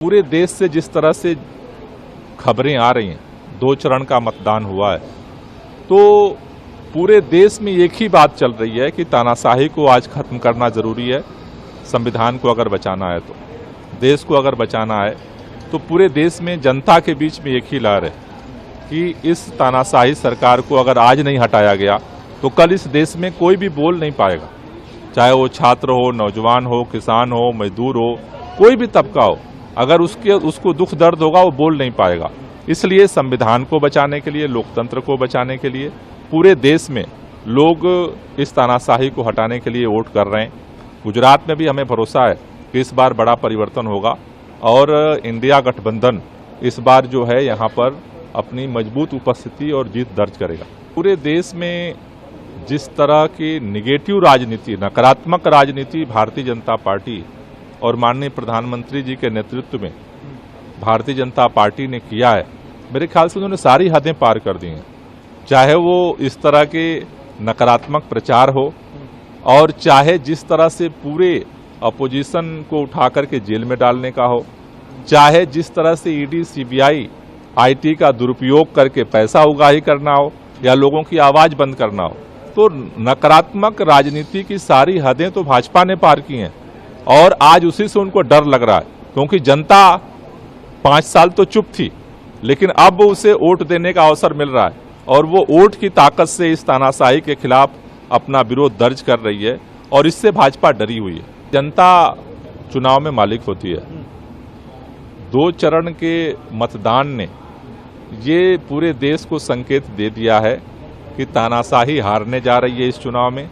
पूरे देश से जिस तरह से खबरें आ रही हैं, 2 चरण का मतदान हुआ है, तो पूरे देश में एक ही बात चल रही है कि तानाशाही को आज खत्म करना जरूरी है। संविधान को अगर बचाना है, तो देश को अगर बचाना है, तो पूरे देश में जनता के बीच में एक ही लहर है कि इस तानाशाही सरकार को अगर आज नहीं हटाया गया तो कल इस देश में कोई भी बोल नहीं पाएगा, चाहे वो छात्र हो, नौजवान हो, किसान हो, मजदूर हो, कोई भी तबका हो। अगर उसको दुख दर्द होगा, वो बोल नहीं पाएगा। इसलिए संविधान को बचाने के लिए, लोकतंत्र को बचाने के लिए पूरे देश में लोग इस तानाशाही को हटाने के लिए वोट कर रहे हैं। गुजरात में भी हमें भरोसा है कि इस बार बड़ा परिवर्तन होगा और इंडिया गठबंधन इस बार जो है यहाँ पर अपनी मजबूत उपस्थिति और जीत दर्ज करेगा। पूरे देश में जिस तरह की निगेटिव राजनीति, नकारात्मक राजनीति भारतीय जनता पार्टी और माननीय प्रधानमंत्री जी के नेतृत्व में भारतीय जनता पार्टी ने किया है, मेरे ख्याल से उन्होंने सारी हदें पार कर दी हैं। चाहे वो इस तरह के नकारात्मक प्रचार हो और चाहे जिस तरह से पूरे अपोजिशन को उठा करके जेल में डालने का हो, चाहे जिस तरह से ईडी, सीबीआई, आईटी का दुरुपयोग करके पैसा उगाही करना हो या लोगों की आवाज बंद करना हो, तो नकारात्मक राजनीति की सारी हदें तो भाजपा ने पार की हैं और आज उसी से उनको डर लग रहा है, क्योंकि जनता 5 साल तो चुप थी, लेकिन अब उसे वोट देने का अवसर मिल रहा है और वो वोट की ताकत से इस तानाशाही के खिलाफ अपना विरोध दर्ज कर रही है और इससे भाजपा डरी हुई है। जनता चुनाव में मालिक होती है। 2 चरण के मतदान ने ये पूरे देश को संकेत दे दिया है कि तानाशाही हारने जा रही है इस चुनाव में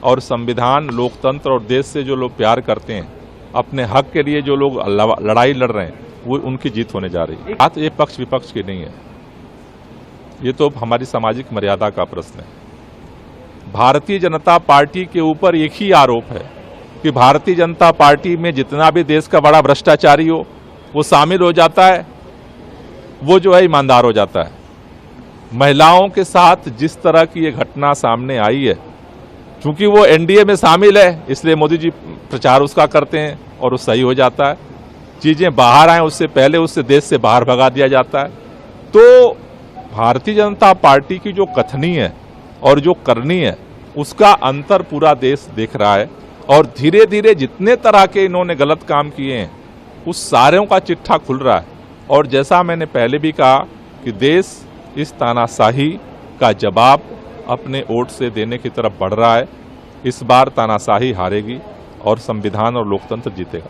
और संविधान, लोकतंत्र और देश से जो लोग प्यार करते हैं, अपने हक के लिए जो लोग लड़ाई लड़ रहे हैं, वो उनकी जीत होने जा रही है। बात ये पक्ष विपक्ष की नहीं है, ये तो हमारी सामाजिक मर्यादा का प्रश्न है। भारतीय जनता पार्टी के ऊपर एक ही आरोप है कि भारतीय जनता पार्टी में जितना भी देश का बड़ा भ्रष्टाचारी हो वो शामिल हो जाता है, वो जो है ईमानदार हो जाता है। महिलाओं के साथ जिस तरह की ये घटना सामने आई है, चूंकि वो एनडीए में शामिल है, इसलिए मोदी जी प्रचार उसका करते हैं और वो सही हो जाता है। चीजें बाहर आए उससे पहले उससे देश से बाहर भगा दिया जाता है। तो भारतीय जनता पार्टी की जो कथनी है और जो करनी है, उसका अंतर पूरा देश देख रहा है और धीरे धीरे जितने तरह के इन्होंने गलत काम किए हैं, उस सारों का चिट्ठा खुल रहा है। और जैसा मैंने पहले भी कहा कि देश इस तानाशाही का जवाब अपने वोट से देने की तरफ बढ़ रहा है। इस बार तानाशाही हारेगी और संविधान और लोकतंत्र जीतेगा।